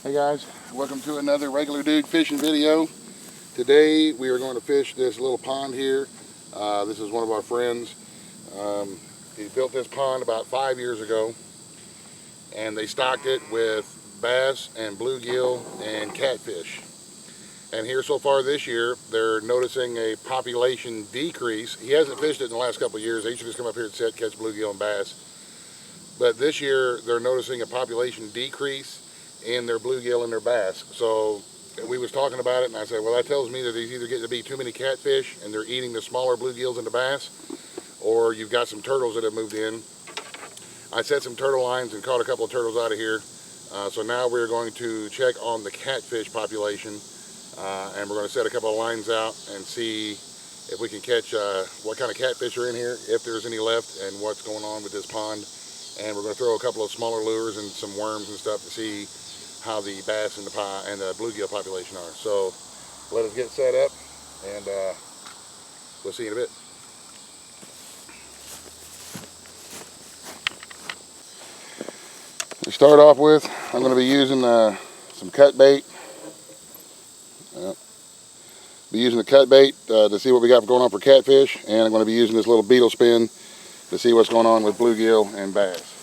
Hey guys, welcome to another Regular Dude fishing video. Today we are going to fish this little pond here. This is one of our friends. He built this pond about 5 years ago, and they stocked it with bass and bluegill and catfish. And here so far this year, they're noticing a population decrease. He hasn't fished it in the last couple of years. They used to just come up here and sit, catch bluegill and bass. But this year, they're noticing a population decrease in their bluegill and their bass. So we was talking about it, and I said, well, that tells me that there's either getting to be too many catfish, and they're eating the smaller bluegills and the bass, or you've got some turtles that have moved in. I set some turtle lines and caught a couple of turtles out of here. So now we're going to check on the catfish population, and we're going to set a couple of lines out and see if we can catch what kind of catfish are in here, if there's any left, and what's going on with this pond. And we're going to throw a couple of smaller lures and some worms and stuff to see how the bass and the bluegill population are. So let us get set up, and we'll see you in a bit. To start off with, I'm going to be using some cut bait. Be using the cut bait to see what we got going on for catfish, and I'm going to be using this little beetle spin to see what's going on with bluegill and bass.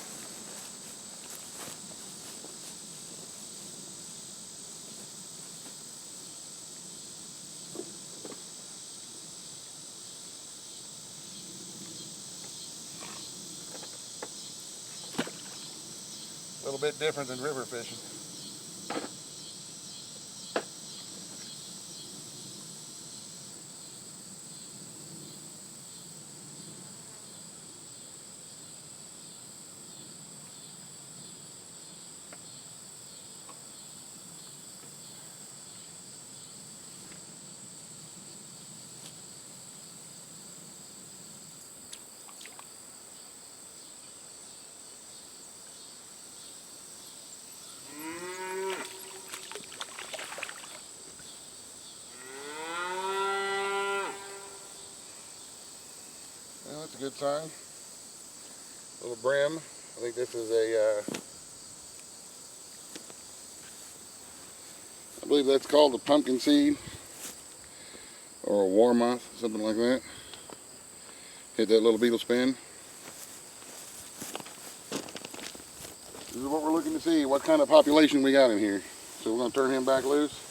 A little bit different than river fishing. Well, that's a good sign. Little brim. I think this is I believe that's called a pumpkin seed or a warmoth, something like that. Hit that little beetle spin. This is what we're looking to see, what kind of population we got in here. So we're going to turn him back loose.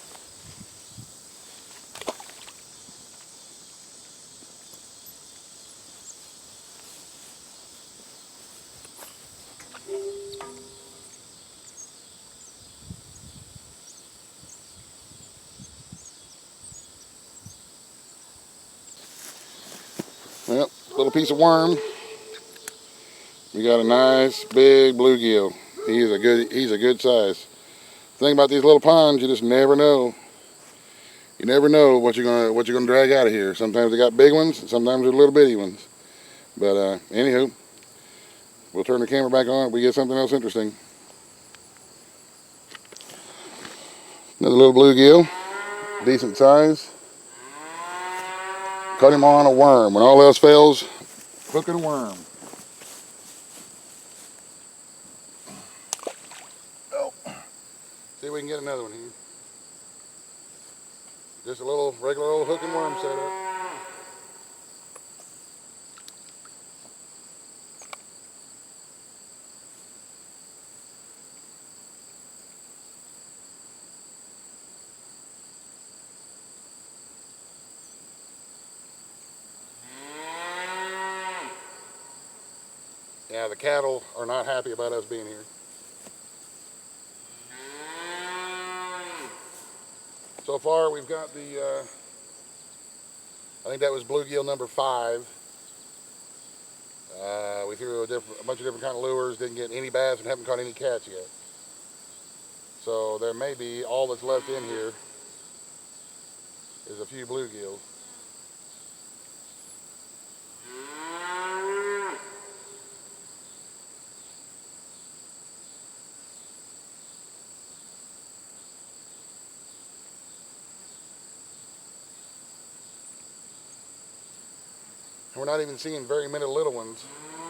Well, little piece of worm. We got a nice big bluegill. He's a good size. The thing about these little ponds, you just never know. You never know what you're gonna drag out of here. Sometimes they got big ones, and sometimes they're little bitty ones. But anywho, we'll turn the camera back on if we get something else interesting. Another little bluegill, decent size. Cut him on a worm. When all else fails, hook and worm. Oh, see if we can get another one here. Just a little regular old hook and worm setup. Yeah, the cattle are not happy about us being here. So far, we've got I think that was bluegill number 5. We threw a bunch of different kind of lures, didn't get any bass, and haven't caught any cats yet. So there may be, all that's left in here is a few bluegills. And we're not even seeing very many little ones.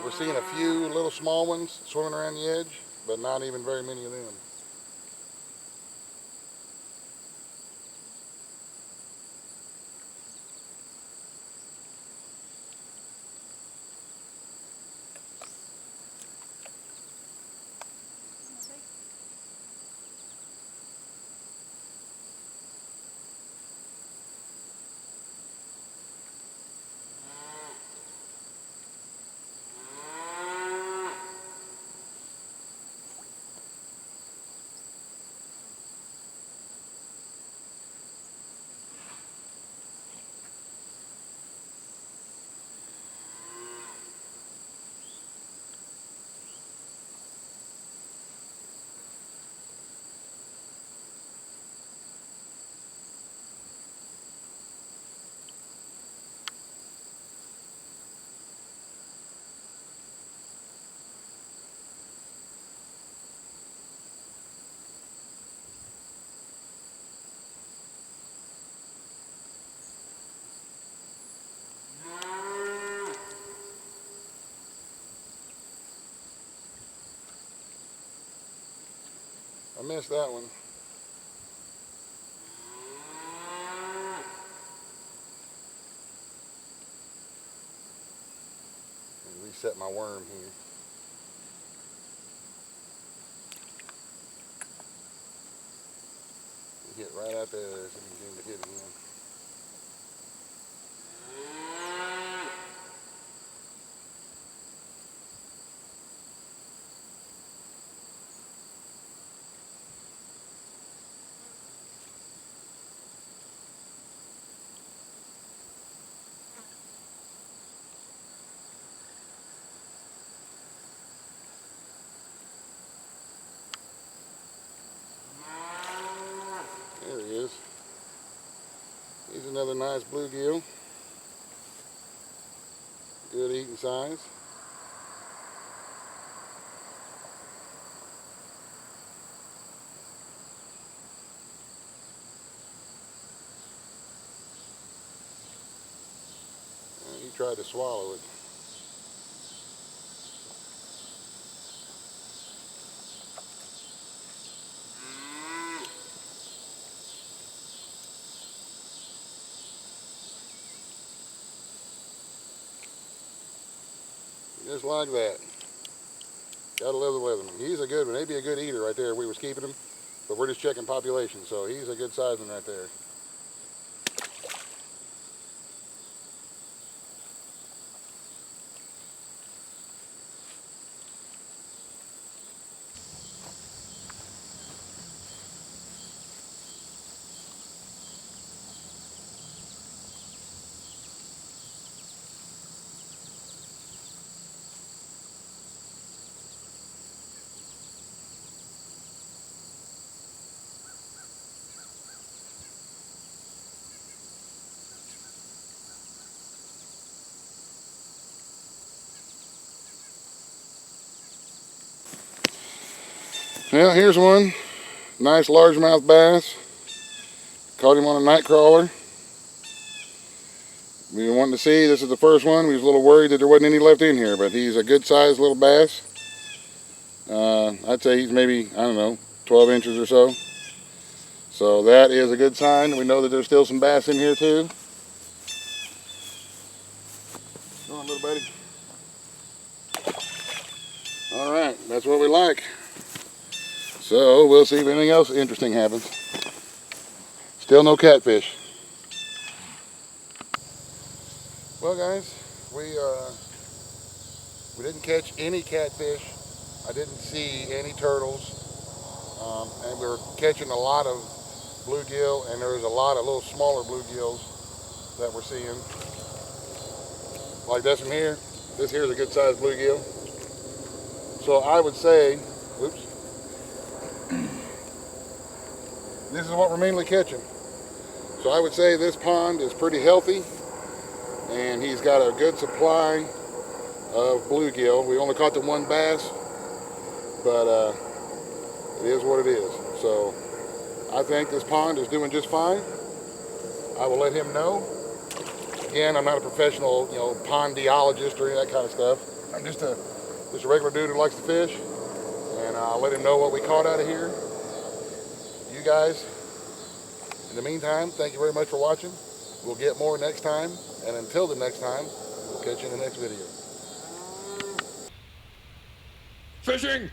We're seeing a few little small ones swimming around the edge, but not even very many of them. I missed that one. Reset my worm here. Hit right out there. So you can get hit again. There he is. He's another nice bluegill. Good eating size. He tried to swallow it. Just like that. Gotta love the Leatherman. He's a good one. He'd be a good eater right there if we was keeping him. But we're just checking population, so he's a good size one right there. Well, here's one. Nice largemouth bass. Caught him on a night crawler. We were wanting to see, this is the first one. We was a little worried that there wasn't any left in here, but he's a good sized little bass. I'd say he's maybe, I don't know, 12 inches or so. So that is a good sign. We know that there's still some bass in here too. Come on, little buddy. All right, that's what we like. So we'll see if anything else interesting happens. Still no catfish. Well, guys, we didn't catch any catfish. I didn't see any turtles, and we were catching a lot of bluegill, and there was a lot of little smaller bluegills that we're seeing. Like this one here. This here is a good sized bluegill. So I would say, oops, this is what we're mainly catching. So I would say this pond is pretty healthy, and he's got a good supply of bluegill. We only caught the one bass, but it is what it is. So I think this pond is doing just fine. I will let him know. Again, I'm not a professional, pondiologist or any of that kind of stuff. I'm just a regular dude who likes to fish, and I'll let him know what we caught out of here. You guys, in the meantime, thank you very much for watching. We'll get more next time, and until the next time, we'll catch you in the next video. Fishing!